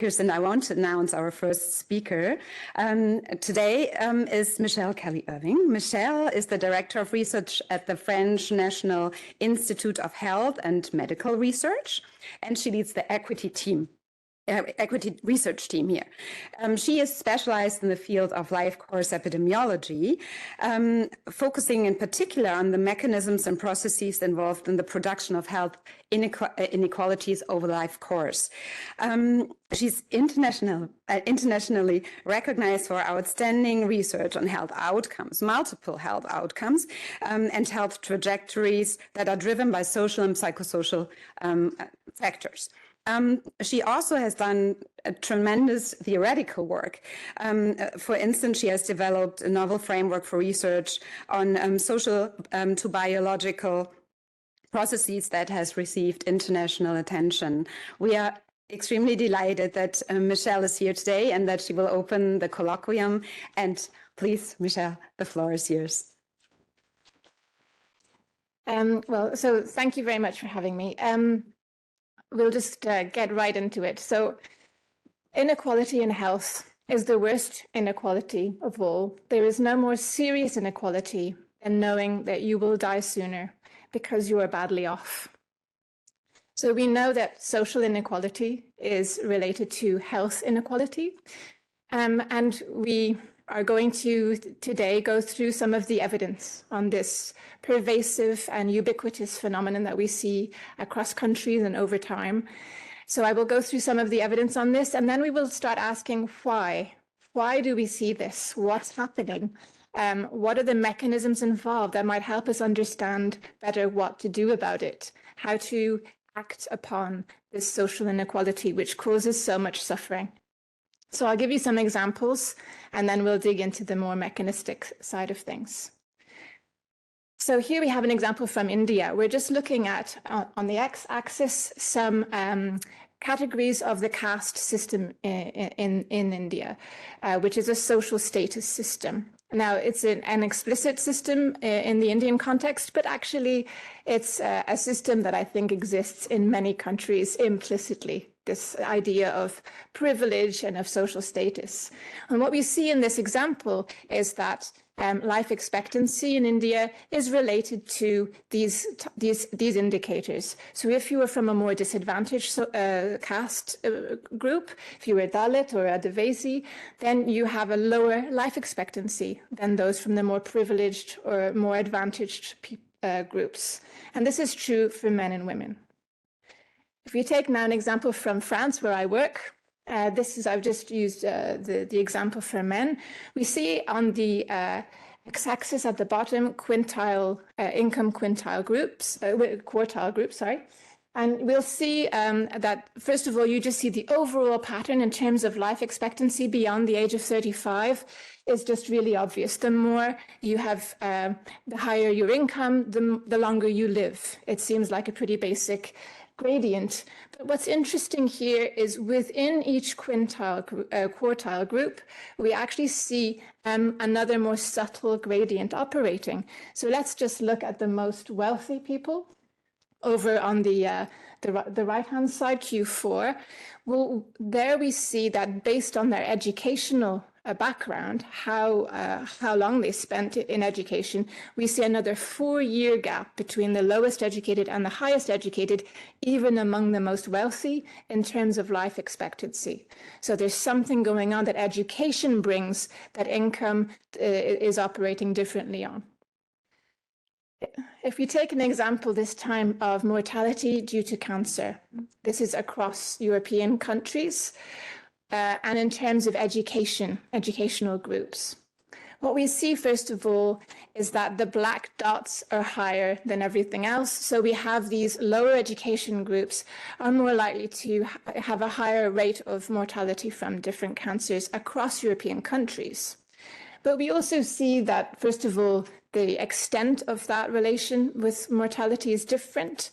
And I want to announce our first speaker. Today is Michelle Kelly-Irving. Michelle is the Director of Research at the French National Institute of Health and Medical Research, and she leads the equity research team here. She is specialized in the field of life course epidemiology, focusing in particular on the mechanisms and processes involved in the production of health inequalities over life course. She's internationally recognized for outstanding research on health outcomes, multiple health outcomes, and health trajectories that are driven by social and psychosocial factors. She also has done a tremendous theoretical work. For instance, she has developed a novel framework for research on social to biological processes that has received international attention. We are extremely delighted that Michelle is here today and that she will open the colloquium. And please, Michelle, the floor is yours. So thank you very much for having me. We'll just get right into it. So inequality in health is the worst inequality of all. There is no more serious inequality than knowing that you will die sooner because you are badly off. So we know that social inequality is related to health inequality. And we are going to today go through some of the evidence on this pervasive and ubiquitous phenomenon that we see across countries and over time. So I will go through some of the evidence on this, and then we will start asking why. Why do we see this? What's happening? What are the mechanisms involved that might help us understand better what to do about it, how to act upon this social inequality which causes so much suffering. So I'll give you some examples, and then we'll dig into the more mechanistic side of things. So here we have an example from India. We're just looking at, on the x-axis, some categories of the caste system in India, which is a social status system. Now, it's an explicit system in the Indian context, but actually it's a system that I think exists in many countries implicitly, this idea of privilege and of social status. And what we see in this example is that life expectancy in India is related to these indicators. So if you were from a more disadvantaged caste group, if you were Dalit or Adivasi, then you have a lower life expectancy than those from the more privileged or more advantaged groups. And this is true for men and women. If we take now an example from France, where I work, I've just used the example for men. We see on the x-axis at the bottom income quartile groups, sorry. And we'll see that, first of all, you just see the overall pattern in terms of life expectancy beyond the age of 35 is just really obvious. The more you have, the higher your income, the longer you live. It seems like a pretty basic gradient. But what's interesting here is within each quartile group, we actually see another more subtle gradient operating. So let's just look at the most wealthy people over on the right-hand side, Q4. Well, there we see that based on their educational background, how long they spent in education, we see another 4-year gap between the lowest educated and the highest educated, even among the most wealthy in terms of life expectancy. So there's something going on that education brings that income is operating differently on. If we take an example this time of mortality due to cancer, this is across European countries. And in terms of educational groups. What we see, first of all, is that the black dots are higher than everything else. So we have these lower education groups are more likely to have a higher rate of mortality from different cancers across European countries. But we also see that, first of all, the extent of that relation with mortality is different.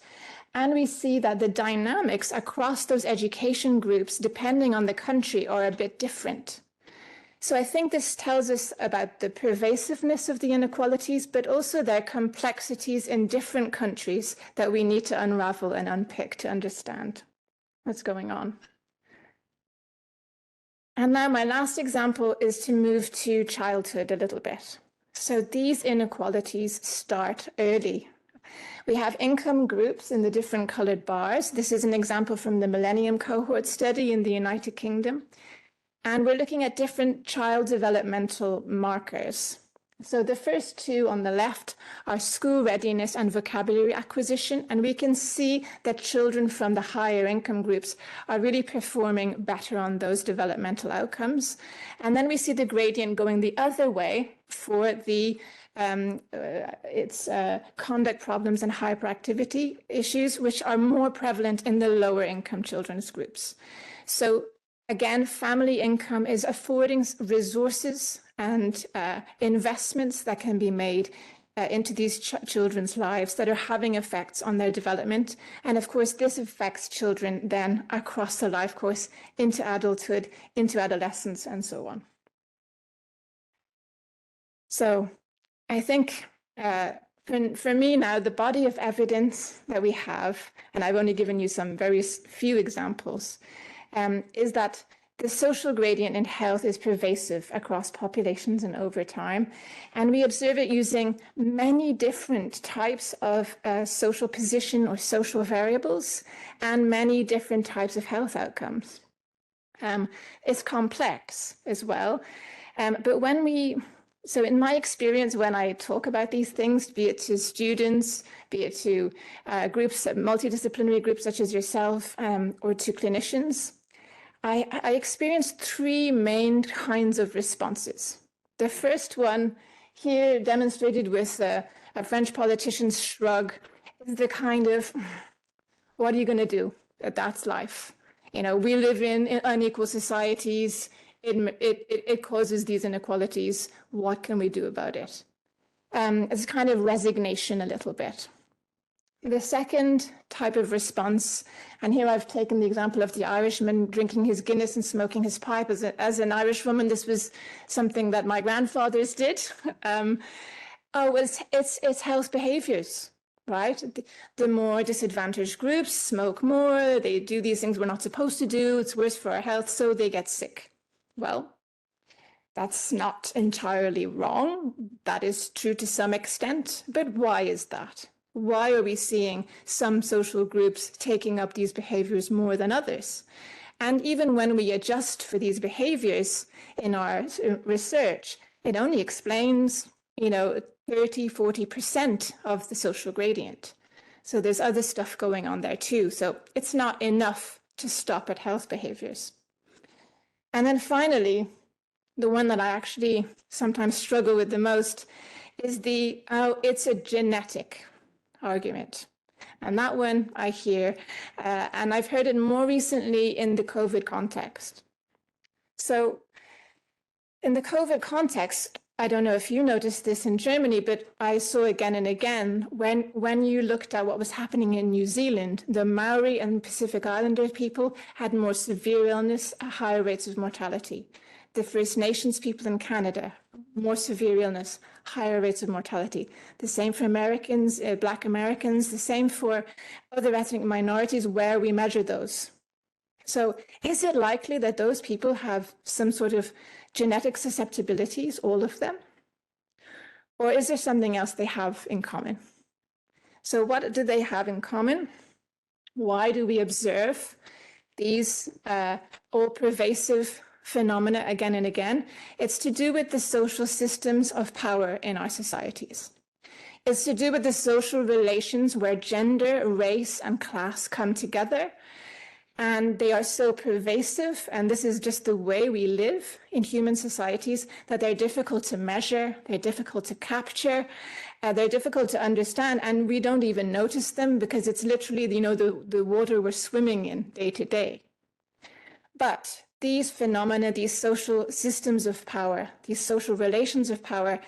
And we see that the dynamics across those education groups, depending on the country, are a bit different. So I think this tells us about the pervasiveness of the inequalities, but also their complexities in different countries that we need to unravel and unpick to understand what's going on. And now my last example is to move to childhood a little bit. So these inequalities start early. We have income groups in the different colored bars. This is an example from the Millennium Cohort study in the United Kingdom. And we're looking at different child developmental markers. So the first two on the left are school readiness and vocabulary acquisition. And we can see that children from the higher income groups are really performing better on those developmental outcomes. And then we see the gradient going the other way for the conduct problems and hyperactivity issues, which are more prevalent in the lower income children's groups. So again, family income is affording resources and investments that can be made into these children's lives that are having effects on their development. And of course, this affects children then across the life course into adulthood, into adolescence, and so on. So I think for me now, the body of evidence that we have, and I've only given you some very few examples, is that the social gradient in health is pervasive across populations and over time. And we observe it using many different types of social position or social variables and many different types of health outcomes. It's complex as well. But so in my experience, when I talk about these things, be it to students, be it to groups, multidisciplinary groups such as yourself, or to clinicians, I experienced three main kinds of responses. The first one, here demonstrated with a French politician's shrug, is the kind of, what are you going to do? That's life. You know, we live in unequal societies. It causes these inequalities. What can we do about it? It's kind of resignation a little bit. The second type of response, and here I've taken the example of the Irishman drinking his Guinness and smoking his pipe. As an Irish woman, this was something that my grandfathers did. It's health behaviors, right? The more disadvantaged groups smoke more, they do these things we're not supposed to do, it's worse for our health, so they get sick. Well, that's not entirely wrong. That is true to some extent, but why is that? Why are we seeing some social groups taking up these behaviors more than others? And even when we adjust for these behaviors in our research, it only explains, 30–40% of the social gradient. So there's other stuff going on there too. So it's not enough to stop at health behaviors. And then finally, the one that I actually sometimes struggle with the most is it's a genetic argument. And that one I hear, and I've heard it more recently in the COVID context. So in the COVID context, I don't know if you noticed this in Germany, but I saw again and again when you looked at what was happening in New Zealand, the Maori and Pacific Islander people had more severe illness, higher rates of mortality. The First Nations people in Canada, more severe illness, higher rates of mortality. The same for Americans, Black Americans, the same for other ethnic minorities where we measure those. So is it likely that those people have some sort of genetic susceptibilities, all of them? Or is there something else they have in common? So what do they have in common? Why do we observe these all-pervasive phenomena again and again? It's to do with the social systems of power in our societies. It's to do with the social relations where gender, race, and class come together. And they are so pervasive, and this is just the way we live in human societies, that they're difficult to measure, they're difficult to capture, they're difficult to understand, and we don't even notice them because it's literally, the water we're swimming in day to day. But these phenomena, these social systems of power, these social relations of power,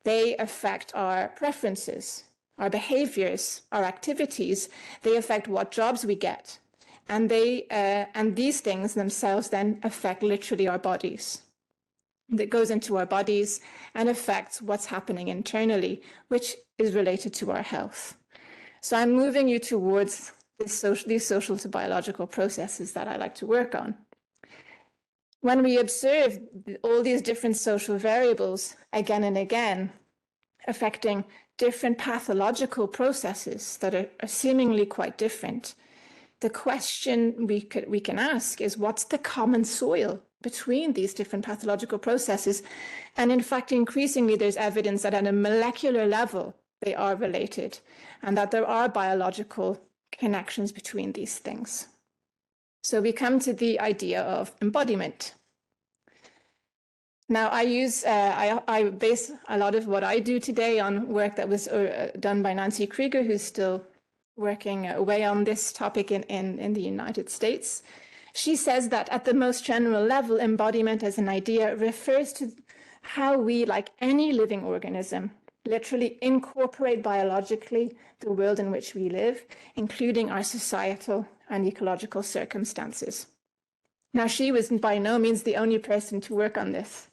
they affect our preferences, our behaviors, our activities. They affect what jobs we get. And these things themselves then affect literally our bodies. That goes into our bodies and affects what's happening internally, which is related to our health. So I'm moving you towards these social to biological processes that I like to work on. when we observe all these different social variables again and again, affecting different pathological processes that are seemingly quite different, the question we can ask is, what's the common soil between these different pathological processes? And in fact, increasingly, there's evidence that at a molecular level, they are related, and that there are biological connections between these things. So we come to the idea of embodiment. Now, I base a lot of what I do today on work that was done by Nancy Krieger, who's still working away on this topic in the United States. She says that at the most general level, embodiment as an idea refers to how we, like any living organism, literally incorporate biologically the world in which we live, including our societal and ecological circumstances. Now, she was by no means the only person to work on this.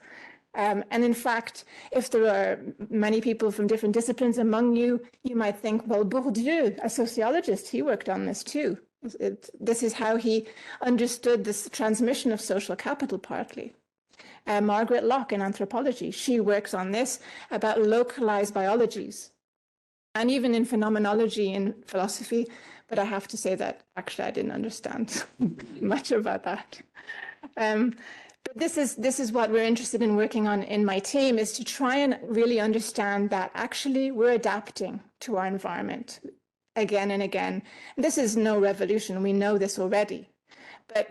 And in fact, if there are many people from different disciplines among you, you might think, well, Bourdieu, a sociologist, he worked on this too. This is how he understood this transmission of social capital partly. Margaret Locke in anthropology, she works on this about localized biologies, and even in phenomenology in philosophy, but I have to say that actually I didn't understand much about that. But this is what we're interested in working on in my team, is to try and really understand that actually we're adapting to our environment again and again. This is no revolution, we know this already, but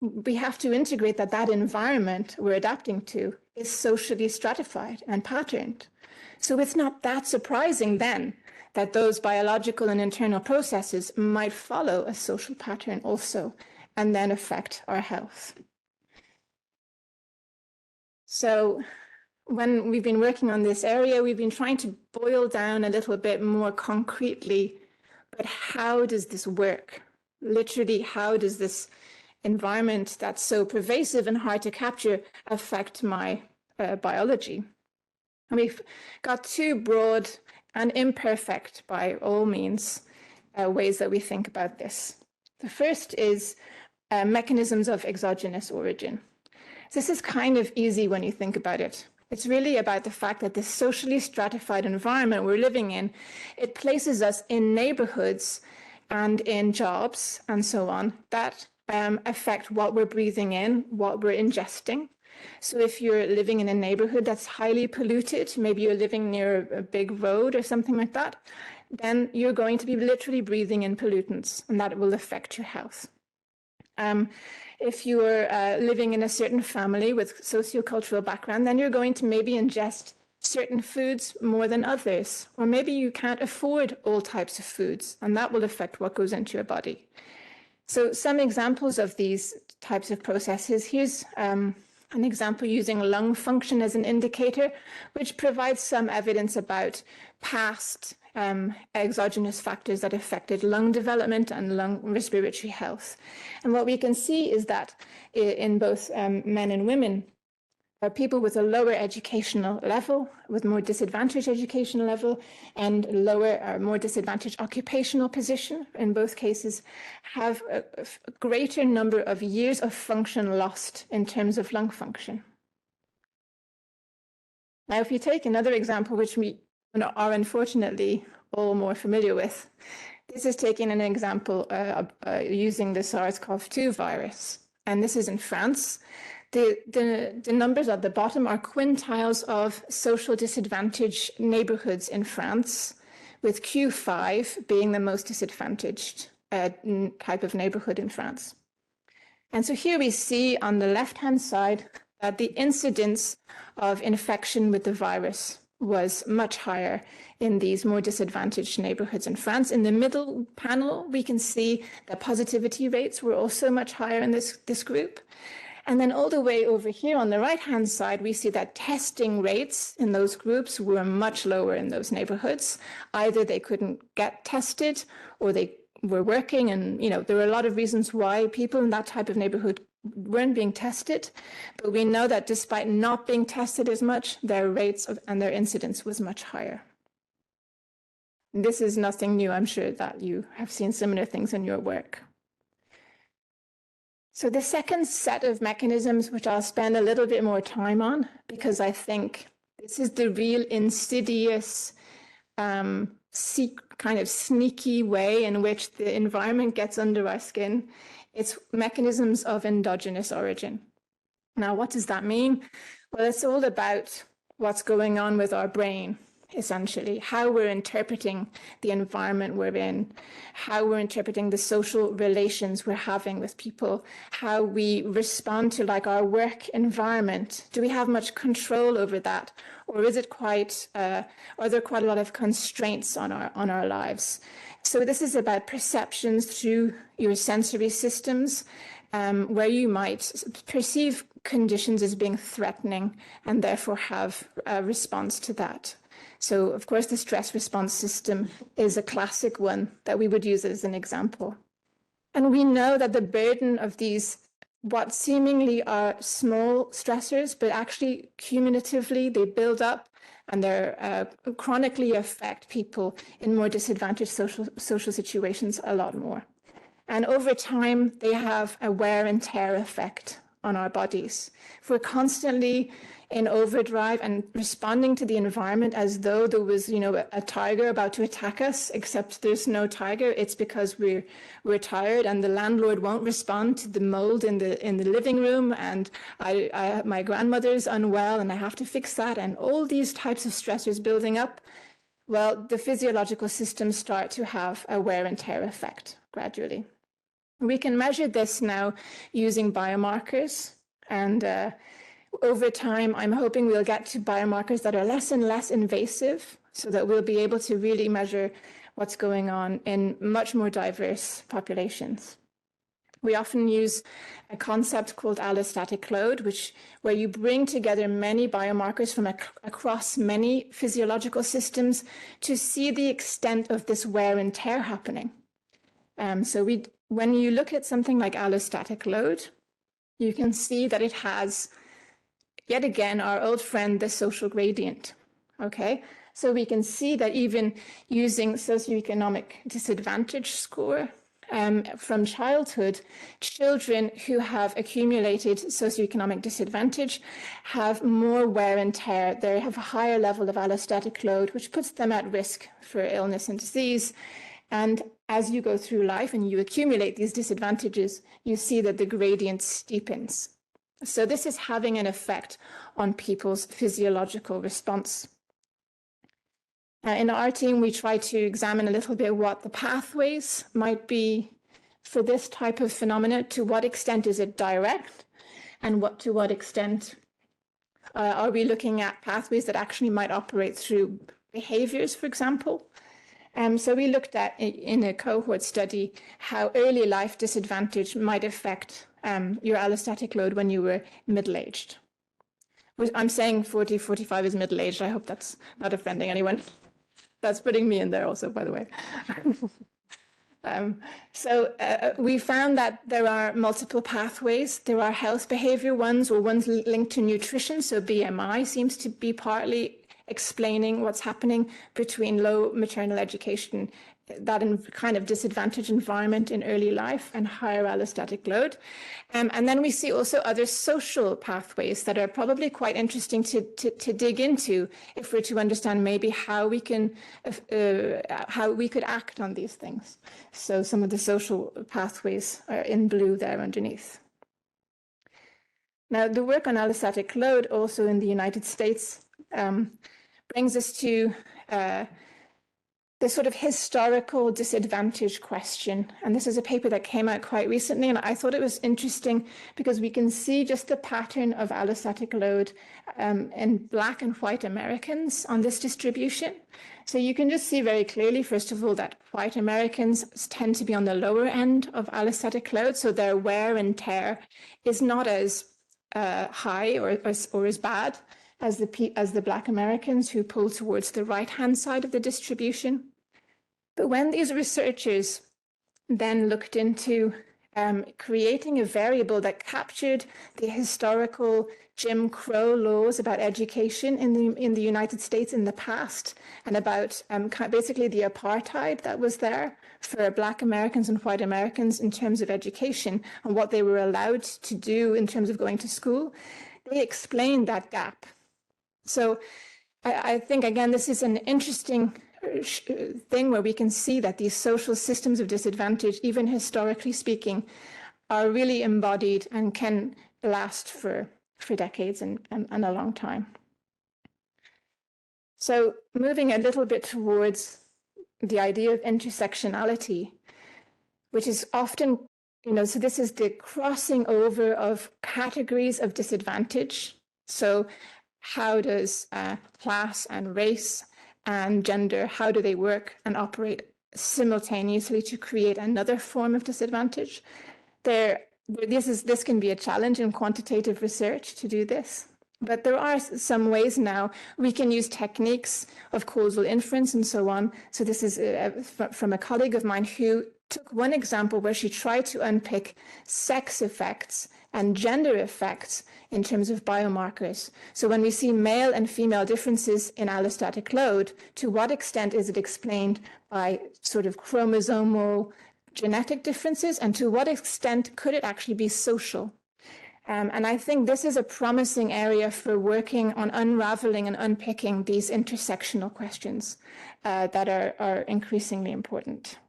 we have to integrate that environment we're adapting to is socially stratified and patterned. So it's not that surprising then that those biological and internal processes might follow a social pattern also, and then affect our health. So when we've been working on this area, we've been trying to boil down a little bit more concretely, but how does this work? Literally, how does this environment that's so pervasive and hard to capture affect my biology? And we've got two broad and imperfect, by all means, ways that we think about this. The first is mechanisms of exogenous origin. This is kind of easy when you think about it. It's really about the fact that this socially stratified environment we're living in, it places us in neighborhoods and in jobs and so on that affect what we're breathing in, what we're ingesting. So if you're living in a neighborhood that's highly polluted, maybe you're living near a big road or something like that, then you're going to be literally breathing in pollutants, and that will affect your health. If you're living in a certain family with sociocultural background, then you're going to maybe ingest certain foods more than others, or maybe you can't afford all types of foods, and that will affect what goes into your body. So some examples of these types of processes. Here's an example using lung function as an indicator, which provides some evidence about past exogenous factors that affected lung development and lung respiratory health. And what we can see is that in both men and women, people with a lower educational level, with more disadvantaged educational level, and lower or more disadvantaged occupational position, in both cases, have a greater number of years of function lost in terms of lung function. Now, if you take another example, which we are unfortunately all more familiar with, this is taking an example using the SARS-CoV-2 virus, and this is in France. The numbers at the bottom are quintiles of social disadvantaged neighborhoods in France, with Q5 being the most disadvantaged type of neighborhood in France. And so here we see on the left-hand side that the incidence of infection with the virus was much higher in these more disadvantaged neighborhoods in France. In the middle panel, we can see that positivity rates were also much higher in this group. And then all the way over here on the right-hand side, we see that testing rates in those groups were much lower in those neighborhoods. Either they couldn't get tested or they were working, and there were a lot of reasons why people in that type of neighborhood weren't being tested. But we know that despite not being tested as much, their rates and their incidence was much higher. This is nothing new. I'm sure that you have seen similar things in your work. So the second set of mechanisms, which I'll spend a little bit more time on, because I think this is the real insidious, kind of sneaky way in which the environment gets under our skin. It's mechanisms of endogenous origin. Now, what does that mean? Well, it's all about what's going on with our brain, essentially, how we're interpreting the environment we're in, how we're interpreting the social relations we're having with people, how we respond to like our work environment. Do we have much control over that? Or is it quite, are there quite a lot of constraints on our lives? So this is about perceptions through your sensory systems, where you might perceive conditions as being threatening and therefore have a response to that. So, of course, the stress response system is a classic one that we would use as an example. And we know that the burden of these, what seemingly are small stressors, but actually cumulatively they build up and they chronically affect people in more disadvantaged social situations a lot more. And over time, they have a wear and tear effect on our bodies. If we're constantly in overdrive and responding to the environment as though there was, a tiger about to attack us, except there's no tiger, it's because we're tired and the landlord won't respond to the mold in the living room, and my grandmother's unwell and I have to fix that, and all these types of stressors building up. Well, the physiological systems start to have a wear and tear effect gradually. We can measure this now using biomarkers, and over time, I'm hoping we'll get to biomarkers that are less and less invasive so that we'll be able to really measure what's going on in much more diverse populations. We often use a concept called allostatic load, where you bring together many biomarkers from across many physiological systems to see the extent of this wear and tear happening. When you look at something like allostatic load, you can see that it has, yet again, our old friend, the social gradient, okay? So we can see that even using socioeconomic disadvantage score from childhood, children who have accumulated socioeconomic disadvantage have more wear and tear. They have a higher level of allostatic load, which puts them at risk for illness and disease. And as you go through life and you accumulate these disadvantages, you see that the gradient steepens. So this is having an effect on people's physiological response. In our team, we try to examine a little bit what the pathways might be for this type of phenomena. To what extent is it direct? And to what extent are we looking at pathways that actually might operate through behaviors, for example? So we looked at, in a cohort study, how early life disadvantage might affect your allostatic load when you were middle-aged. I'm saying 40, 45 is middle-aged. I hope that's not offending anyone. That's putting me in there also, by the way. We found that there are multiple pathways. There are health behavior ones, or ones linked to nutrition. So BMI seems to be partly explaining what's happening between low maternal education, that kind of disadvantaged environment in early life, and higher allostatic load. And then we see also other social pathways that are probably quite interesting to dig into if we're to understand maybe how we could act on these things. So some of the social pathways are in blue there underneath. Now, the work on allostatic load also in the United States brings us to the sort of historical disadvantage question. And this is a paper that came out quite recently, and I thought it was interesting because we can see just the pattern of allostatic load in Black and white Americans on this distribution. So you can just see very clearly, first of all, that white Americans tend to be on the lower end of allostatic load, so their wear and tear is not as high or as bad as the Black Americans, who pull towards the right-hand side of the distribution. But when these researchers then looked into creating a variable that captured the historical Jim Crow laws about education in the United States in the past, and about basically the apartheid that was there for Black Americans and white Americans in terms of education and what they were allowed to do in terms of going to school. They explained that gap. So I think, again, this is an interesting thing where we can see that these social systems of disadvantage, even historically speaking, are really embodied and can last for decades and a long time. So moving a little bit towards the idea of intersectionality, which is often, so this is the crossing over of categories of disadvantage. So how does class and race and gender, how do they work and operate simultaneously to create another form of disadvantage? This can be a challenge in quantitative research to do this, but there are some ways now. We can use techniques of causal inference and so on. So this is from a colleague of mine who took one example where she tried to unpick sex effects and gender effects in terms of biomarkers. So when we see male and female differences in allostatic load, to what extent is it explained by sort of chromosomal genetic differences, and to what extent could it actually be social? And I think this is a promising area for working on unraveling and unpicking these intersectional questions that are increasingly important.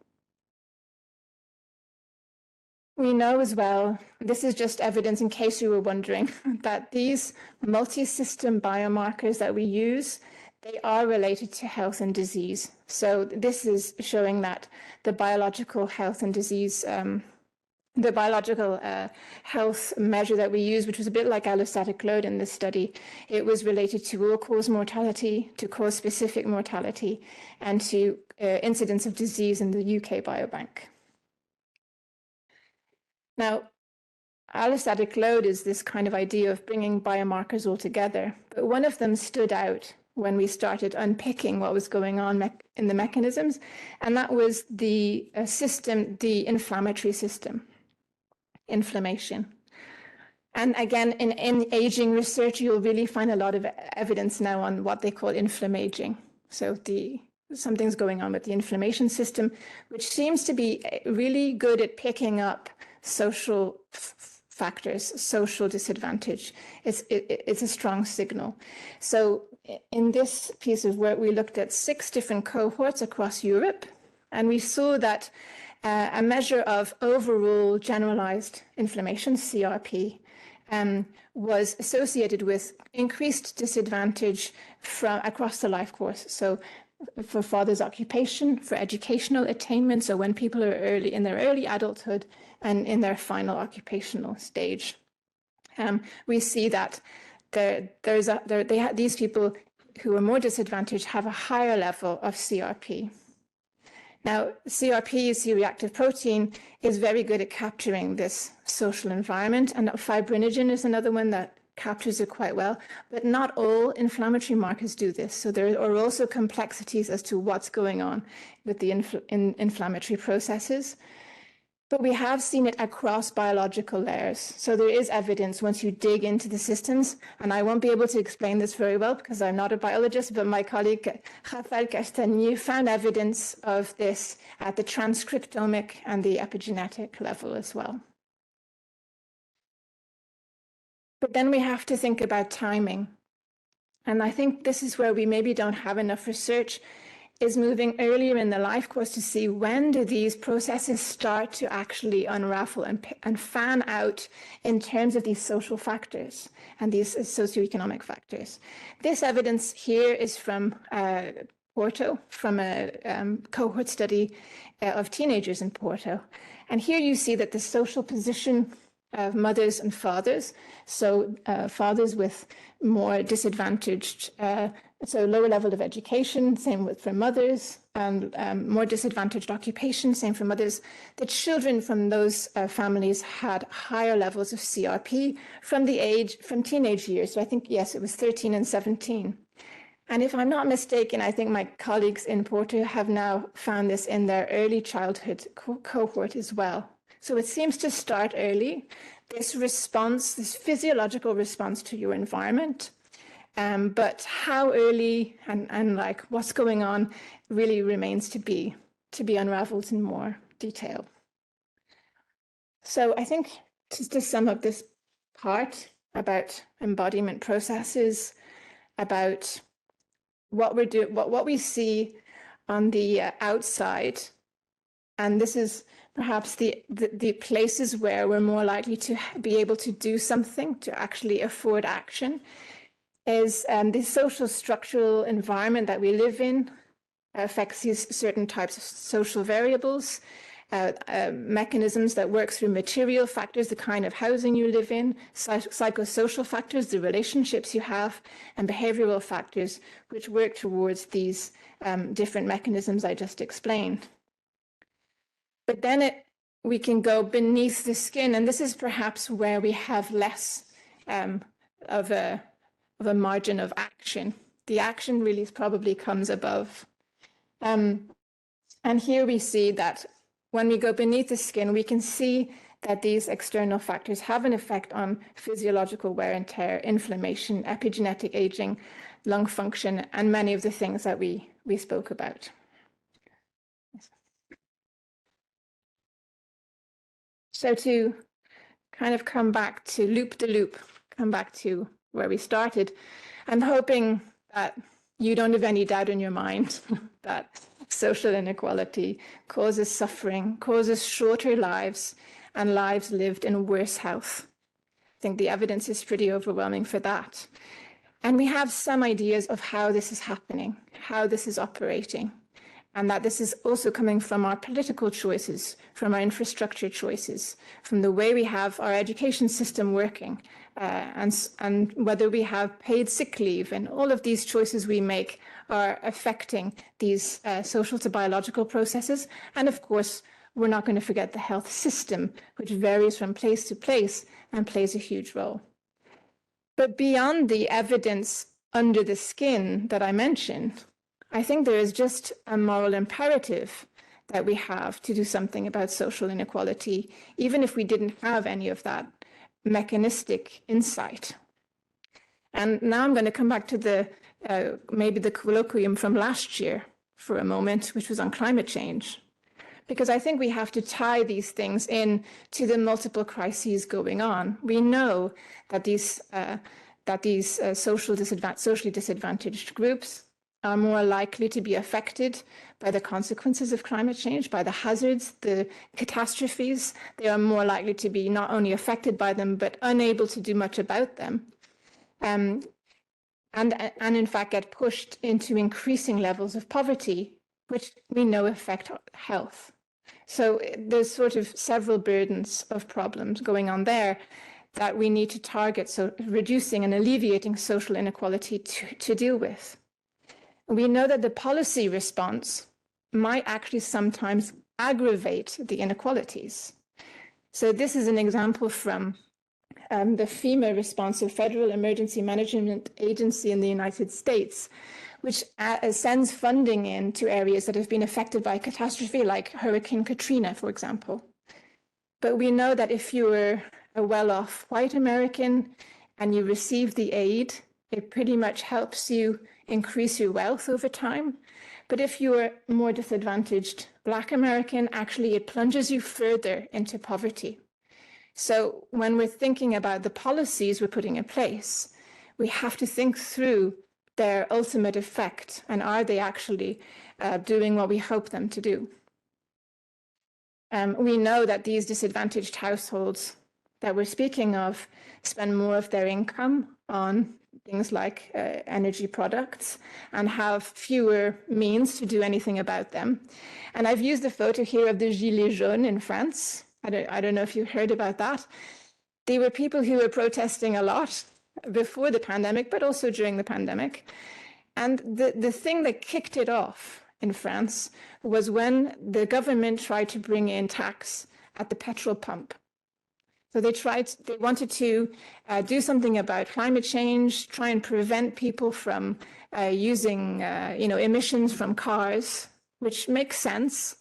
We know as well, this is just evidence in case you were wondering, that these multi-system biomarkers that we use, they are related to health and disease. So this is showing that the biological health and disease, the biological health measure that we use, which was a bit like allostatic load in this study, it was related to all-cause mortality, to cause-specific mortality, and to incidence of disease in the UK Biobank. Now, allostatic load is this kind of idea of bringing biomarkers all together, but one of them stood out when we started unpicking what was going on in the mechanisms, and that was the the inflammatory system, inflammation. And again, in aging research, you'll really find a lot of evidence now on what they call inflammaging. So something's going on with the inflammation system, which seems to be really good at picking up social factors, social disadvantage. It's a strong signal. So in this piece of work, we looked at 6 different cohorts across Europe, and we saw that a measure of overall generalized inflammation, CRP, was associated with increased disadvantage across the life course. So for father's occupation, for educational attainment, so when people are in their early adulthood and in their final occupational stage, we see that these people who are more disadvantaged have a higher level of CRP. Now, CRP, C-reactive protein, is very good at capturing this social environment, and fibrinogen is another one that captures it quite well, but not all inflammatory markers do this. So there are also complexities as to what's going on with the inflammatory processes. But we have seen it across biological layers. So there is evidence once you dig into the systems, and I won't be able to explain this very well because I'm not a biologist, but my colleague Rafael Castaño found evidence of this at the transcriptomic and the epigenetic level as well. But then we have to think about timing. And I think this is where we maybe don't have enough research, is moving earlier in the life course to see when do these processes start to actually unravel and fan out in terms of these social factors and these socioeconomic factors. This evidence here is from Porto, from a cohort study of teenagers in Porto. And here you see that the social position of mothers and fathers, so fathers with more disadvantaged, so lower level of education, same for mothers, and more disadvantaged occupation, same for mothers. The children from those families had higher levels of CRP from teenage years. So I think, yes, it was 13 and 17. And if I'm not mistaken, I think my colleagues in Porto have now found this in their early childhood cohort as well. So it seems to start early, this response, this physiological response to your environment. But how early and like what's going on really remains to be unraveled in more detail. So I think to sum up this part about embodiment processes, about what we're doing, what we see on the outside, and this is perhaps the places where we're more likely to be able to do something, to actually afford action, is the social structural environment that we live in affects these certain types of social variables, mechanisms that work through material factors, the kind of housing you live in, psychosocial factors, the relationships you have, and behavioral factors, which work towards these different mechanisms I just explained. But then we can go beneath the skin, and this is perhaps where we have less of a margin of action. The action really probably comes above. And here we see that when we go beneath the skin, we can see that these external factors have an effect on physiological wear and tear, inflammation, epigenetic aging, lung function, and many of the things that we spoke about. So to kind of come back to loop the loop, come back to where we started, I'm hoping that you don't have any doubt in your mind that social inequality causes suffering, causes shorter lives, and lives lived in worse health. I think the evidence is pretty overwhelming for that. And we have some ideas of how this is happening, how this is operating, and that this is also coming from our political choices, from our infrastructure choices, from the way we have our education system working, and whether we have paid sick leave, and all of these choices we make are affecting these social to biological processes. And of course, we're not going to forget the health system, which varies from place to place and plays a huge role. But beyond the evidence under the skin that I mentioned, I think there is just a moral imperative that we have to do something about social inequality, even if we didn't have any of that mechanistic insight. And now I'm going to come back to the maybe the colloquium from last year for a moment, which was on climate change, because I think we have to tie these things in to the multiple crises going on. We know that these socially disadvantaged groups are more likely to be affected by the consequences of climate change, by the hazards, the catastrophes. They are more likely to be not only affected by them, but unable to do much about them. And in fact get pushed into increasing levels of poverty, which we know affect health. So there's sort of several burdens of problems going on there that we need to target, so reducing and alleviating social inequality to deal with. We know that the policy response might actually sometimes aggravate the inequalities. So this is an example from the FEMA response, the Federal Emergency Management Agency in the United States, which sends funding into areas that have been affected by catastrophe, like Hurricane Katrina, for example. But we know that if you were a well-off white American and you receive the aid, it pretty much helps you increase your wealth over time. But if you are more disadvantaged Black American, actually it plunges you further into poverty. So when we're thinking about the policies we're putting in place, we have to think through their ultimate effect, and are they actually doing what we hope them to do? We know that these disadvantaged households that we're speaking of spend more of their income on things like energy products and have fewer means to do anything about them. And I've used a photo here of the Gilets jaunes in France. I don't know if you heard about that. They were people who were protesting a lot before the pandemic, but also during the pandemic. And the thing that kicked it off in France was when the government tried to bring in tax at the petrol pump. So they wanted to do something about climate change, try and prevent people from using, emissions from cars, which makes sense.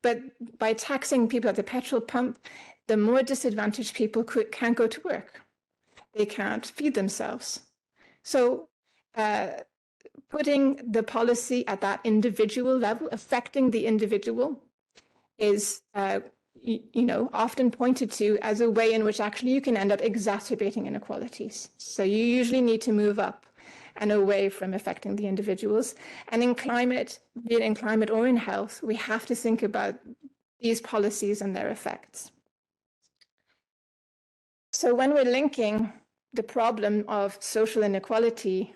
But by taxing people at the petrol pump, the more disadvantaged people can't go to work. They can't feed themselves. So putting the policy at that individual level, affecting the individual, is often pointed to as a way in which actually you can end up exacerbating inequalities. So you usually need to move up and away from affecting the individuals. And in climate, be it in climate or in health, we have to think about these policies and their effects. So when we're linking the problem of social inequality,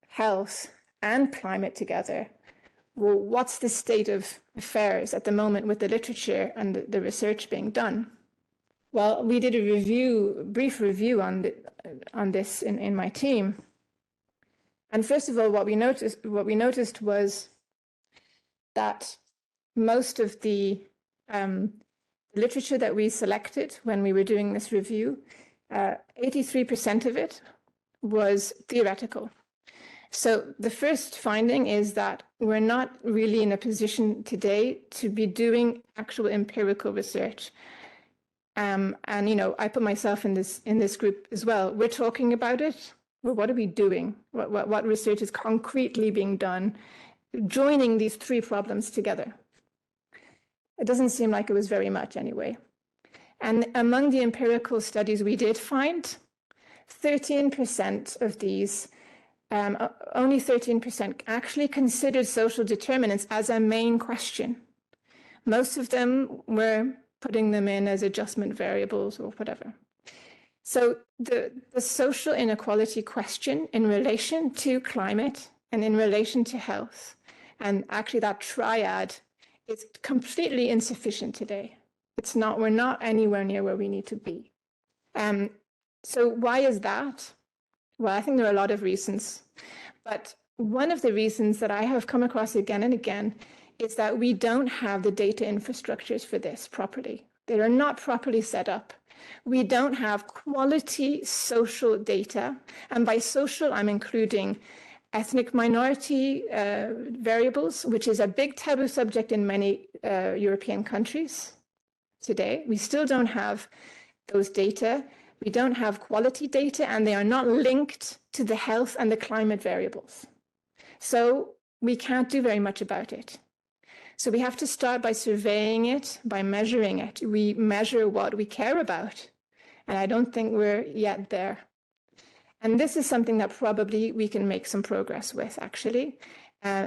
health, and climate together, well, what's the state of affairs at the moment with the literature and the research being done? Well, we did a brief review on this in my team. And first of all, what we noticed was that most of the literature that we selected when we were doing this review, 83% of it was theoretical. So the first finding is that we're not really in a position today to be doing actual empirical research. And I put myself in this group as well. We're talking about it. Well, what are we doing? What research is concretely being done, joining these three problems together? It doesn't seem like it was very much anyway. And among the empirical studies we did find, 13% of these, only 13% actually considered social determinants as a main question. Most of them were putting them in as adjustment variables or whatever. So the social inequality question in relation to climate and in relation to health, and actually that triad, is completely insufficient today. We're not anywhere near where we need to be. So why is that? Well, I think there are a lot of reasons, but one of the reasons that I have come across again and again is that we don't have the data infrastructures for this properly. They are not properly set up. We don't have quality social data, and by social, I'm including ethnic minority variables, which is a big taboo subject in many European countries today. We still don't have those data. We don't have quality data, and they are not linked to the health and the climate variables. So we can't do very much about it. So we have to start by surveying it, by measuring it. We measure what we care about, and I don't think we're yet there. And this is something that probably we can make some progress with, actually,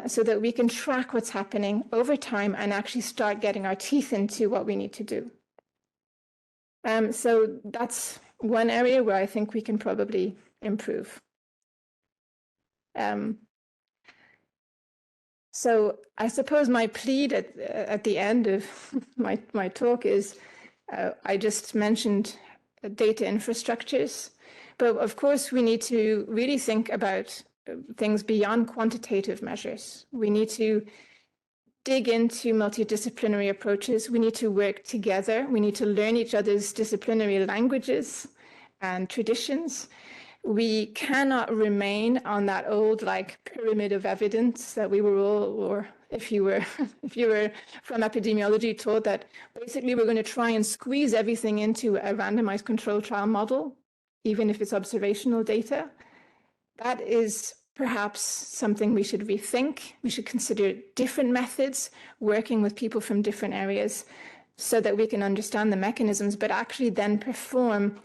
so that we can track what's happening over time and actually start getting our teeth into what we need to do. So that's one area where I think we can probably improve. So I suppose my plea at the end of my talk is, I just mentioned data infrastructures, but of course we need to really think about things beyond quantitative measures. We need to dig into multidisciplinary approaches. We need to work together. We need to learn each other's disciplinary languages and traditions. We cannot remain on that old pyramid of evidence that we were all, or if you were from epidemiology, taught that basically we're going to try and squeeze everything into a randomized controlled trial model, even if it's observational data. That is perhaps something we should rethink. We should consider different methods, working with people from different areas so that we can understand the mechanisms, but actually then perform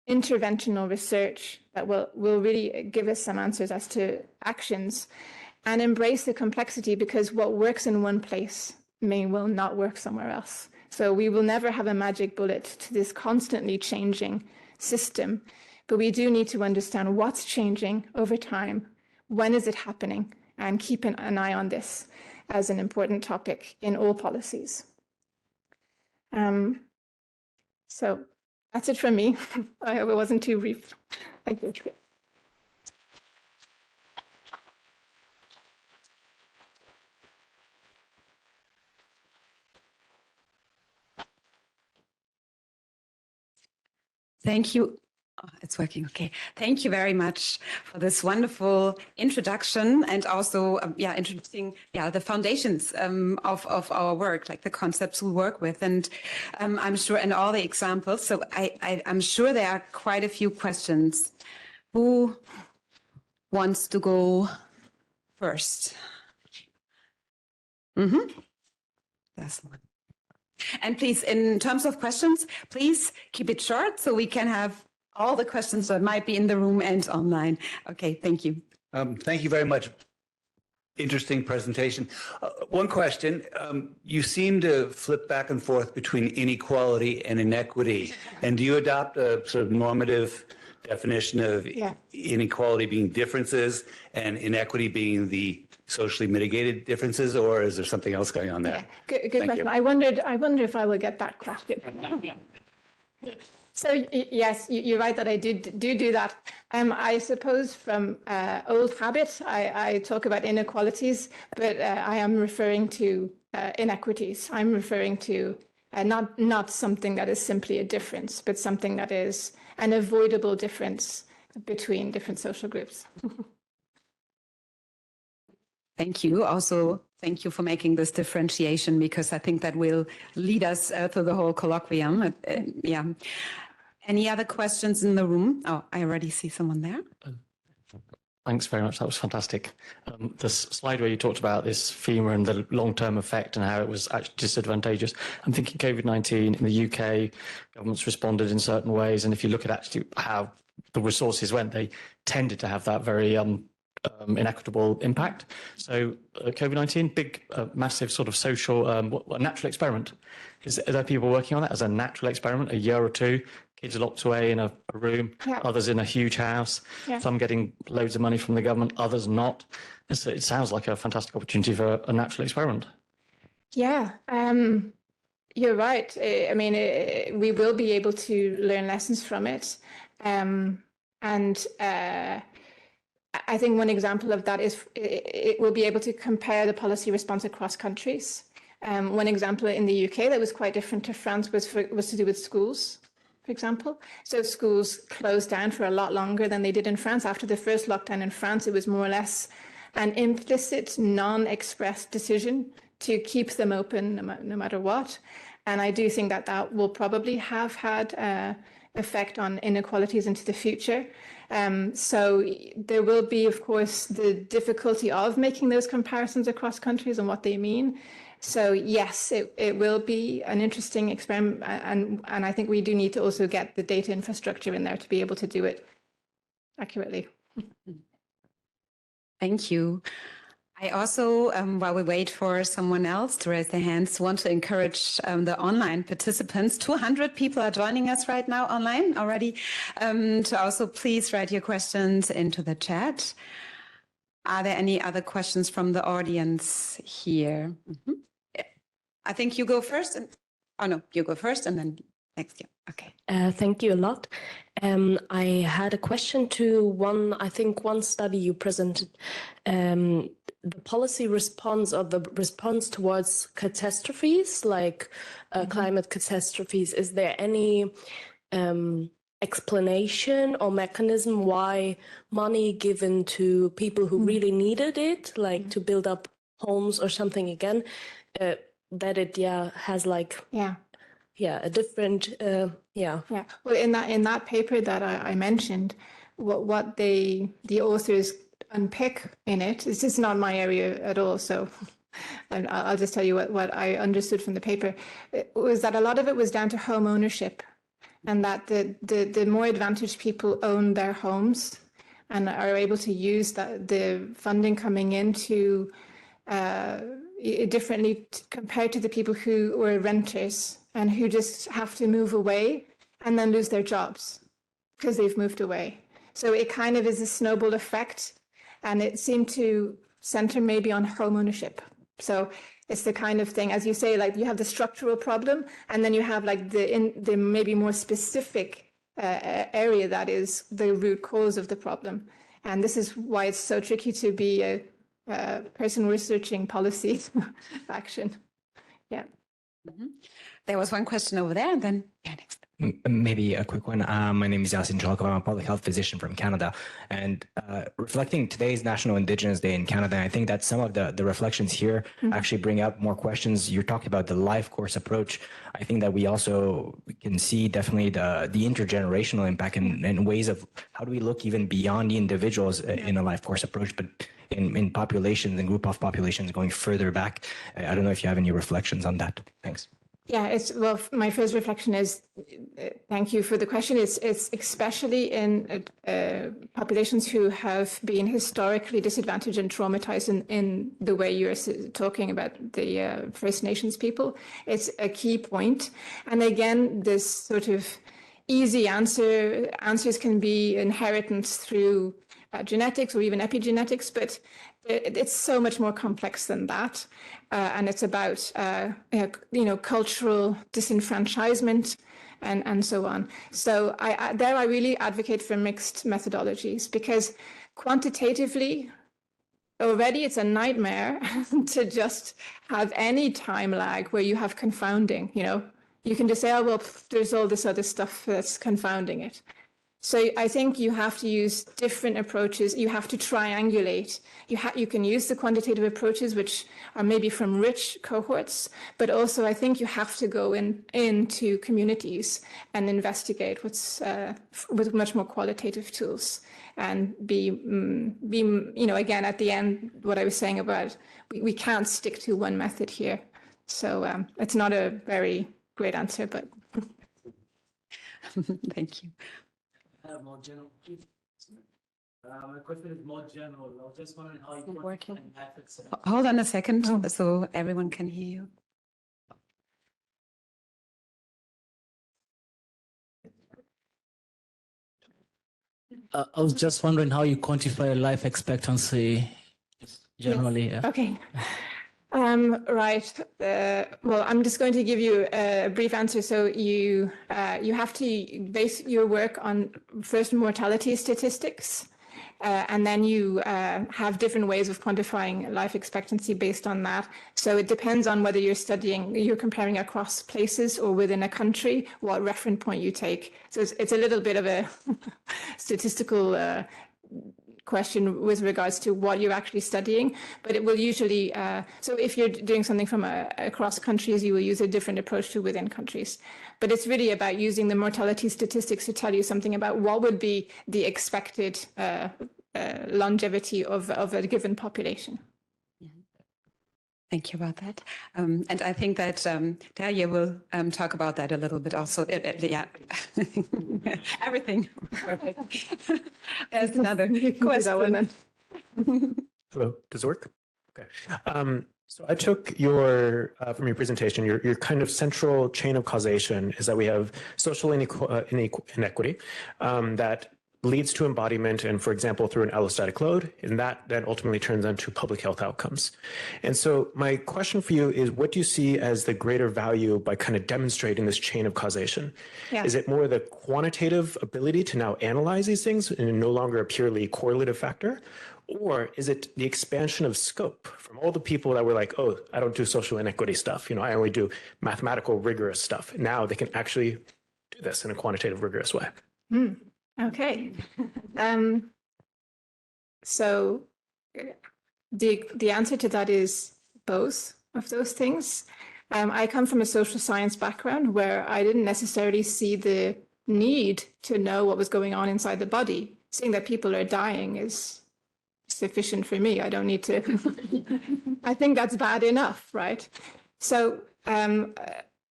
interventional research that will really give us some answers as to actions, and embrace the complexity, because what works in one place may well not work somewhere else. So we will never have a magic bullet to this constantly changing system, but we do need to understand what's changing over time, when is it happening, and keep an eye on this as an important topic in all policies. So that's it from me. I hope it wasn't too brief. Thank you. Thank you, Oh, it's working. Okay. Thank you very much for this wonderful introduction and also, introducing, the foundations of our work, like the concepts we work with. And I'm sure, and all the examples. So I'm sure there are quite a few questions. Who wants to go first? That's the one. And please, in terms of questions, please keep it short so we can have all the questions that might be in the room and online. Okay, thank you. Thank you very much. Interesting presentation. One question, you seem to flip back and forth between inequality and inequity. And do you adopt a sort of normative definition of inequality being differences and inequity being the socially mitigated differences, or is there something else going on there? Good question. I wonder if I will get that question. So yes, you're right that I do that. I suppose from old habit, I talk about inequalities, but I am referring to inequities. I'm referring to not something that is simply a difference, but something that is an avoidable difference between different social groups. Thank you. Also, thank you for making this differentiation, because I think that will lead us through the whole colloquium. Any other questions in the room? Oh, I already see someone there. Thanks very much. That was fantastic. The slide where you talked about this FEMA and the long-term effect and how it was actually disadvantageous. I'm thinking COVID-19 in the UK, governments responded in certain ways. And if you look at actually how the resources went, they tended to have that very inequitable impact. So COVID-19, big, massive sort of social, a natural experiment. Are there people working on that as a natural experiment, a year or two? Kids are locked away in a room, others in a huge house, some getting loads of money from the government, others not. It sounds like a fantastic opportunity for a natural experiment. Yeah, you're right. I mean, we will be able to learn lessons from it. I think one example of that is it will be able to compare the policy response across countries. One example in the UK that was quite different to France was to do with schools, for example. So schools closed down for a lot longer than they did in France. After the first lockdown in France, it was more or less an implicit, non-expressed decision to keep them open no matter what. And I do think that will probably have had effect on inequalities into the future. So there will be, of course, the difficulty of making those comparisons across countries and what they mean. So yes, it will be an interesting experiment, and I think we do need to also get the data infrastructure in there to be able to do it accurately. Thank you. I also, while we wait for someone else to raise their hands, want to encourage the online participants. 200 people are joining us right now online already. To also please write your questions into the chat. Are there any other questions from the audience here? I think you go first. You go first and then next year. Okay. Thank you a lot. I had a question to one study you presented, the policy response or the response towards catastrophes, like climate catastrophes. Is there any explanation or mechanism why money given to people who really needed it, like to build up homes or something again, that it has like a different Well, in that paper that I mentioned, what the authors unpick in it is just not my area at all. So I'll just tell you what I understood from the paper. It was that a lot of it was down to home ownership, and that the more advantaged people own their homes and are able to use the funding coming into differently compared to the people who were renters and who just have to move away and then lose their jobs because they've moved away. So it kind of is a snowball effect, and it seemed to center maybe on home ownership. So it's the kind of thing, as you say, like you have the structural problem, and then you have like the maybe more specific area that is the root cause of the problem. And this is why it's so tricky to be a person researching policy action. Yeah. There was one question over there, and then next. Maybe a quick one. My name is Yasin Chalko. I'm a public health physician from Canada. And reflecting today's National Indigenous Day in Canada, I think that some of the reflections here actually bring up more questions. You're talking about the life course approach. I think that we also can see definitely the intergenerational impact and ways of how do we look even beyond the individuals in a life course approach, but in populations and group of populations going further back. I don't know if you have any reflections on that. Thanks. Yeah, well, my first reflection is, thank you for the question. It's especially in populations who have been historically disadvantaged and traumatized in the way you're talking about the First Nations people. It's a key point. And again, this sort of easy answers can be inheritance through genetics or even epigenetics, but it's so much more complex than that. And it's about, cultural disenfranchisement and so on. So I really advocate for mixed methodologies, because quantitatively, already it's a nightmare to just have any time lag where you have confounding, You can just say, oh, well, there's all this other stuff that's confounding it. So I think you have to use different approaches. You have to triangulate. You can use the quantitative approaches, which are maybe from rich cohorts, but also I think you have to go into communities and investigate what's with much more qualitative tools, and be again at the end what I was saying about we can't stick to one method here. So it's not a very great answer, but Thank you. More general. My question is more general. I was just wondering how you Working. methods. Hold on a second, so everyone can hear you. I was just wondering how you quantify life expectancy generally. yes. Okay. Right. Well, I'm just going to give you a brief answer. So you have to base your work on first mortality statistics, and then you have different ways of quantifying life expectancy based on that. So it depends on whether you're comparing across places or within a country, what reference point you take. So it's a little bit of a statistical question with regards to what you're actually studying, but it will usually, so if you're doing something from across countries, you will use a different approach to within countries. But it's really about using the mortality statistics to tell you something about what would be the expected longevity of a given population. Thank you about that. And I think that Daria will talk about that a little bit also. Yeah, everything. Perfect. There's another question. Hello, does it work? Okay. So I took from your presentation, your kind of central chain of causation is that we have social inequity that leads to embodiment, and for example, through an allostatic load, and that then ultimately turns into public health outcomes. And so my question for you is, what do you see as the greater value by kind of demonstrating this chain of causation? Yeah. Is it more the quantitative ability to now analyze these things and no longer a purely correlative factor? Or is it the expansion of scope from all the people that were like, oh, I don't do social inequity stuff. I only do mathematical rigorous stuff. Now they can actually do this in a quantitative rigorous way. Okay. So the answer to that is both of those things. I come from a social science background where I didn't necessarily see the need to know what was going on inside the body. Seeing that people are dying is sufficient for me. I don't need to. I think that's bad enough, right? So,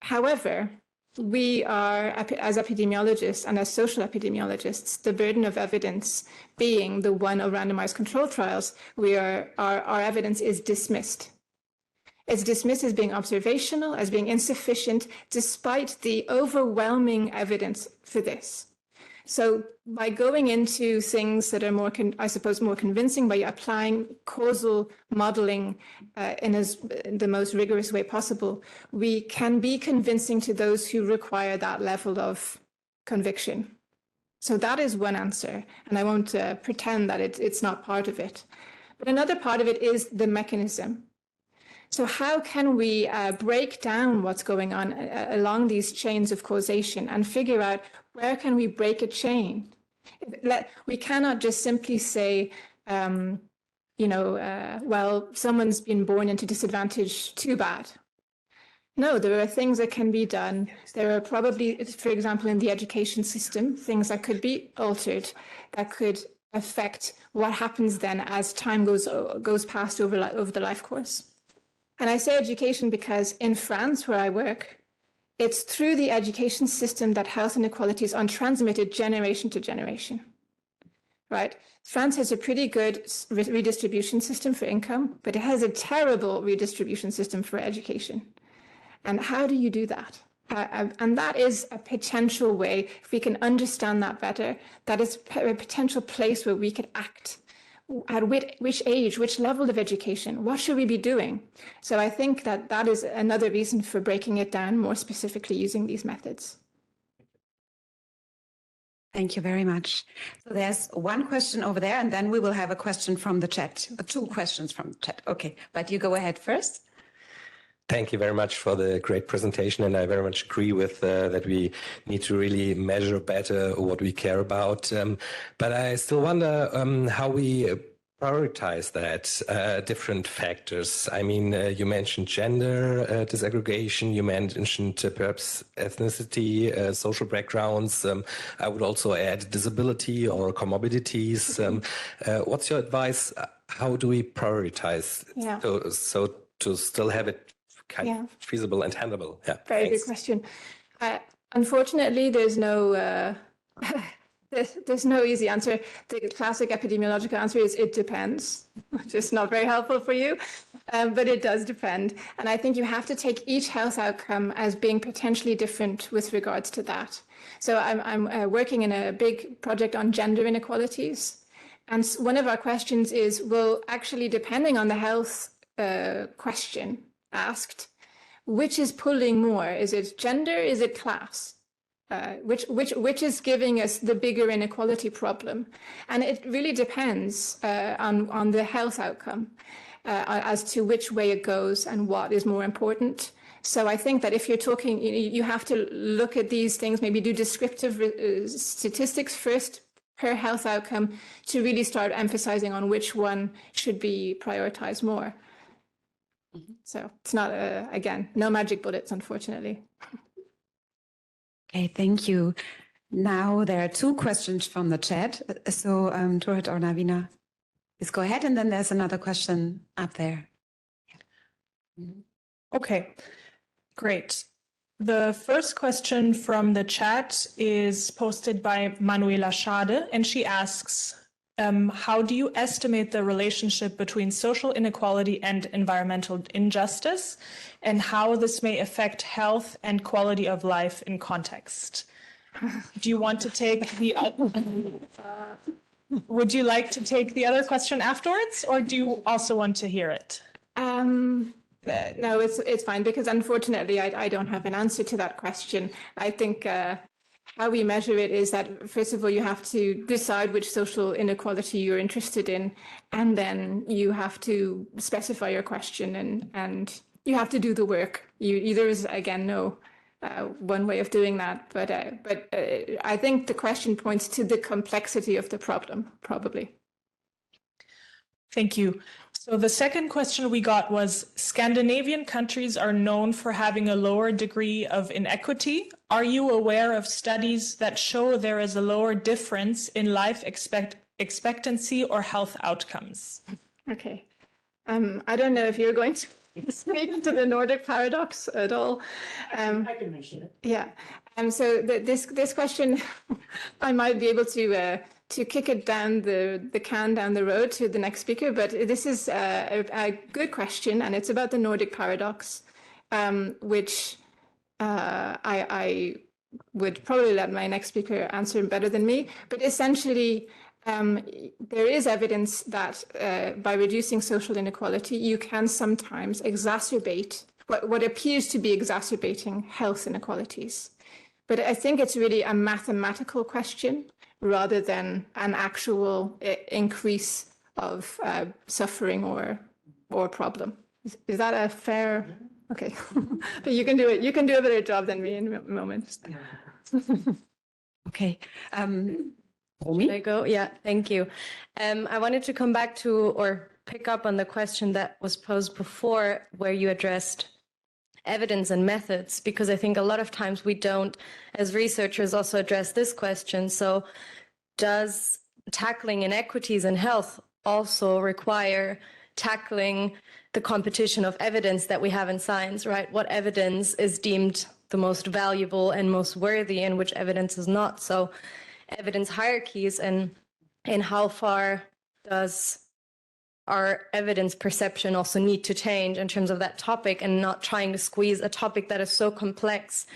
however, we are, as epidemiologists and as social epidemiologists, the burden of evidence being the one of randomized control trials, our evidence is dismissed. It's dismissed as being observational, as being insufficient, despite the overwhelming evidence for this. So by going into things that are more, more convincing, by applying causal modeling in the most rigorous way possible, we can be convincing to those who require that level of conviction. So that is one answer, and I won't pretend that it's not part of it. But another part of it is the mechanism. So how can we break down what's going on along these chains of causation and figure out where can we break a chain? We cannot just simply say, well, someone's been born into disadvantage, too bad. No, there are things that can be done. There are probably, for example, in the education system, things that could be altered that could affect what happens then as time goes past over the life course. And I say education because in France, where I work, it's through the education system that health inequalities are transmitted generation to generation, right? France has a pretty good redistribution system for income, but it has a terrible redistribution system for education. And how do you do that? And that is a potential way, if we can understand that better, that is a potential place where we could act. At which age, which level of education, what should we be doing? So I think that that is another reason for breaking it down more specifically using these methods. Thank you very much. So there's one question over there, and then we will have a question from the chat, 2 questions from the chat. Okay, but you go ahead first. Thank you very much for the great presentation, and I very much agree with that we need to really measure better what we care about. But I still wonder how we prioritize that, different factors. I mean, you mentioned gender disaggregation, you mentioned perhaps ethnicity, social backgrounds. I would also add disability or comorbidities. What's your advice? How do we prioritize so to still have it kind of feasible and handleable? Yeah, very good question. Unfortunately, there's no there's no easy answer. The classic epidemiological answer is it depends, which is not very helpful for you, but it does depend. And I think you have to take each health outcome as being potentially different with regards to that. So I'm working in a big project on gender inequalities. And one of our questions is, well, actually, depending on the health question asked, which is pulling more? Is it gender? Is it class? Which is giving us the bigger inequality problem? And it really depends on the health outcome as to which way it goes and what is more important. So I think that if you're talking, you have to look at these things, maybe do descriptive statistics first per health outcome to really start emphasizing on which one should be prioritized more. So it's not, again, no magic bullets, unfortunately. Okay, thank you. Now there are 2 questions from the chat. So Turhat or Navina, please go ahead. And then there's another question up there. Okay, great. The first question from the chat is posted by Manuela Schade, and she asks, how do you estimate the relationship between social inequality and environmental injustice, and how this may affect health and quality of life in context? Do you want to take the would you like to take the other question afterwards, or do you also want to hear it? No, it's fine, because unfortunately I don't have an answer to that question. I think how we measure it is that, first of all, you have to decide which social inequality you're interested in, and then you have to specify your question and you have to do the work. There is, again, no one way of doing that, but I think the question points to the complexity of the problem, probably. Thank you. So the second question we got was, Scandinavian countries are known for having a lower degree of inequity. Are you aware of studies that show there is a lower difference in life expectancy or health outcomes? Okay. I don't know if you're going to speak to the Nordic paradox at all. I can mention it. Yeah. So this question, I might be able to kick it down the can down the road to the next speaker, but this is a good question, and it's about the Nordic paradox, which I would probably let my next speaker answer better than me. But essentially, there is evidence that by reducing social inequality, you can sometimes exacerbate what appears to be exacerbating health inequalities. But I think it's really a mathematical question rather than an actual increase of suffering or problem. Is that a fair? Okay, but you can do it. You can do a better job than me in a moment. Okay. Should I go? Yeah, thank you. I wanted to come back to or pick up on the question that was posed before, where you addressed evidence and methods, because I think a lot of times we don't, as researchers, also address this question. So does tackling inequities in health also require tackling the competition of evidence that we have in science, right? What evidence is deemed the most valuable and most worthy, and which evidence is not? So evidence hierarchies, and how far does our evidence perception also need to change in terms of that topic, and not trying to squeeze a topic that is so complex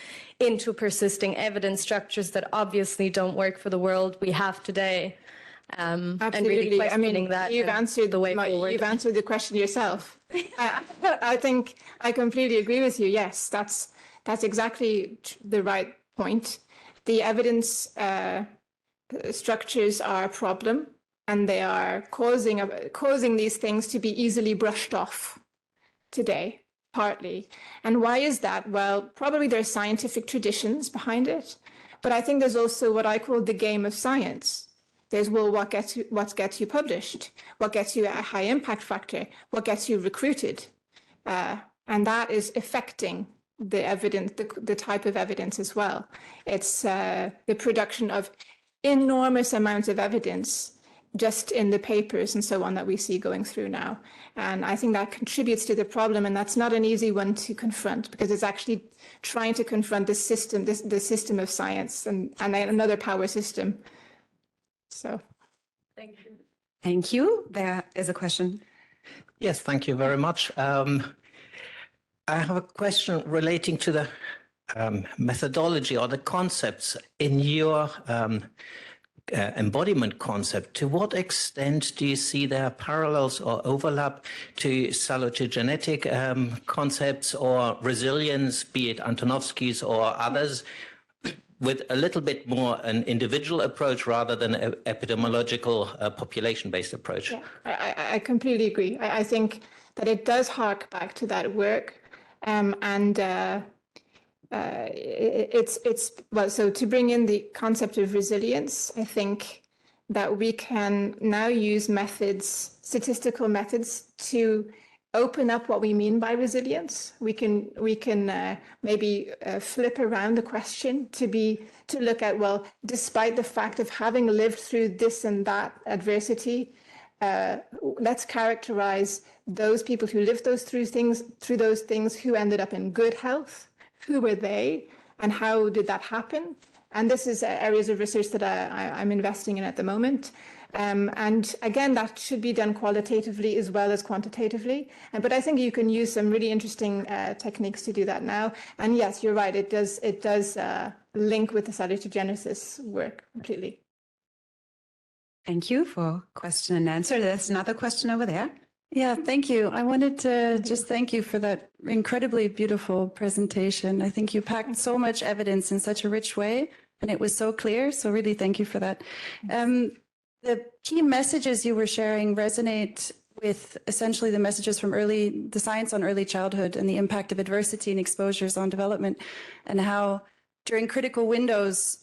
into persisting evidence structures that obviously don't work for the world we have today. And really questioning that. You've answered the way forward. You've answered the question yourself. I think I completely agree with you. Yes, that's exactly the right point. The evidence structures are a problem, and they are causing these things to be easily brushed off today, partly. And why is that? Well, probably there's scientific traditions behind it, but I think there's also what I call the game of science. There's, well, what gets you published, what gets you a high impact factor, what gets you recruited, and that is affecting the evidence, the type of evidence as well. It's the production of enormous amounts of evidence just in the papers and so on that we see going through now. And I think that contributes to the problem, and that's not an easy one to confront, because it's actually trying to confront the system, the system of science and another power system. So, Thank you. Thank you. There is a question. Yes, thank you very much. I have a question relating to the methodology or the concepts in your embodiment concept. To what extent do you see there parallels or overlap to salutogenetic concepts or resilience, be it Antonovsky's or others, with a little bit more an individual approach rather than an epidemiological population-based approach? Yeah, I completely agree. I think that it does hark back to that work, it's well, so to bring in the concept of resilience, I think that we can now use methods, statistical methods, to open up what we mean by resilience. We can maybe flip around the question to look at, well, despite the fact of having lived through this and that adversity, let's characterize those people who lived through those things, who ended up in good health. Who were they, and how did that happen? And this is areas of research that I'm investing in at the moment. And again, that should be done qualitatively as well as quantitatively. But I think you can use some really interesting techniques to do that now. And yes, you're right. It does link with the salutogenesis work completely. Thank you for question and answer. There's another question over there. Yeah, thank you. I wanted to just thank you for that incredibly beautiful presentation. I think you packed so much evidence in such a rich way, and it was so clear. So really, thank you for that. The key messages you were sharing resonate with essentially the messages from the science on early childhood and the impact of adversity and exposures on development, and how during critical windows,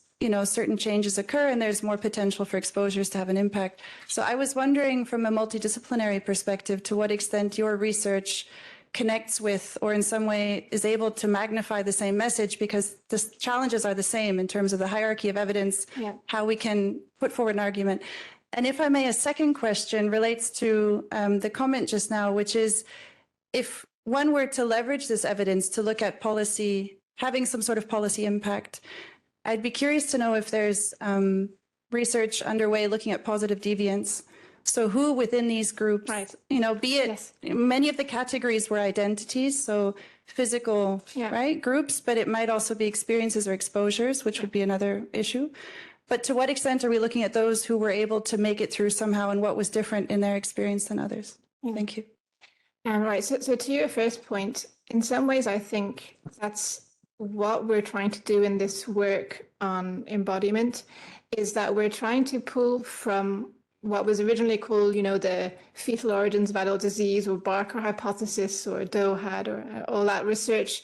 certain changes occur and there's more potential for exposures to have an impact. So I was wondering, from a multidisciplinary perspective, to what extent your research connects with, or in some way is able to magnify the same message, because the challenges are the same in terms of the hierarchy of evidence, how we can put forward an argument. And if I may, a second question relates to the comment just now, which is, if one were to leverage this evidence to look at policy, having some sort of policy impact, I'd be curious to know if there's research underway looking at positive deviance. So who within these groups, be it many of the categories were identities, so physical, groups, but it might also be experiences or exposures, which would be another issue. But to what extent are we looking at those who were able to make it through somehow, and what was different in their experience than others? Thank you. Right. So to your first point, in some ways, I think that's what we're trying to do in this work on embodiment, is that we're trying to pull from what was originally called, the fetal origins of adult disease, or Barker hypothesis, or DOHAD, or all that research,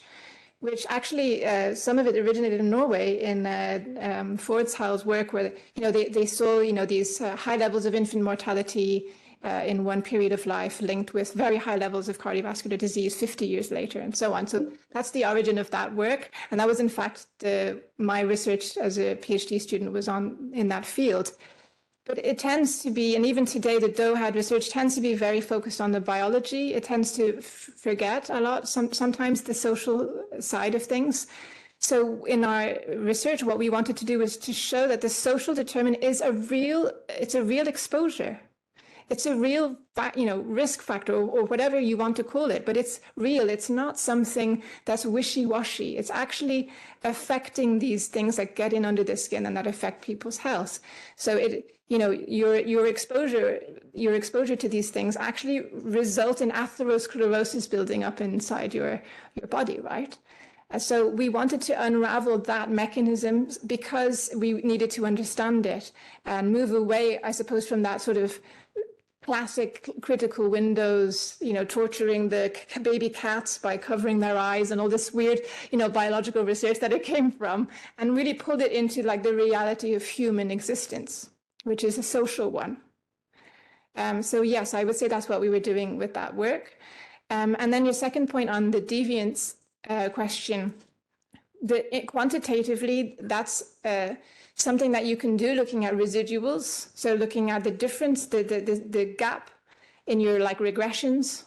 which actually some of it originated in Norway in Fordshal's work, where they saw these high levels of infant mortality in one period of life linked with very high levels of cardiovascular disease 50 years later, and so on. So that's the origin of that work, and that was in fact my research as a PhD student was in that field. But it tends to be, and even today, the DOHAD research tends to be very focused on the biology. It tends to forget a lot, sometimes the social side of things. So in our research, what we wanted to do was to show that the social determinant is a real exposure. It's a real, risk factor, or whatever you want to call it, but it's real. It's not something that's wishy-washy. It's actually affecting these things that get in under the skin and that affect people's health. So your exposure to these things actually result in atherosclerosis building up inside your body, right? So we wanted to unravel that mechanism because we needed to understand it and move away, I suppose, from that sort of classic critical windows, torturing the baby cats by covering their eyes and all this weird, biological research that it came from, and really pulled it into like the reality of human existence, which is a social one. So yes, I would say that's what we were doing with that work. And then your second point on the deviance question, quantitatively, that's something that you can do looking at residuals. So looking at the difference, the gap in your regressions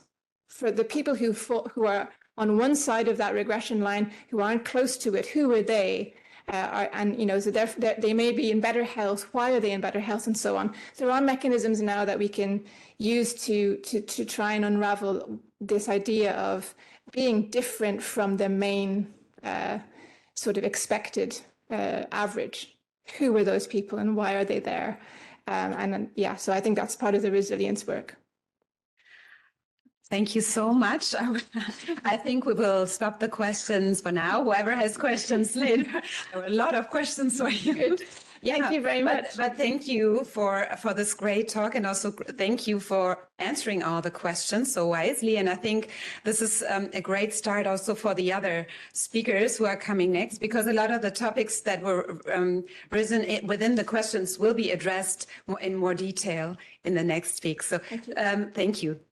for the people who are on one side of that regression line, who aren't close to it, who are they? So they may be in better health. Why are they in better health, and so on? There are mechanisms now that we can use to try and unravel this idea of being different from the main sort of expected average. Who are those people and why are they there? So I think that's part of the resilience work. Thank you so much. I think we will stop the questions for now. Whoever has questions later. There were a lot of questions for you. Thank you very much. But thank you for this great talk, and also thank you for answering all the questions so wisely. And I think this is a great start also for the other speakers who are coming next, because a lot of the topics that were risen within the questions will be addressed in more detail in the next week. So thank you.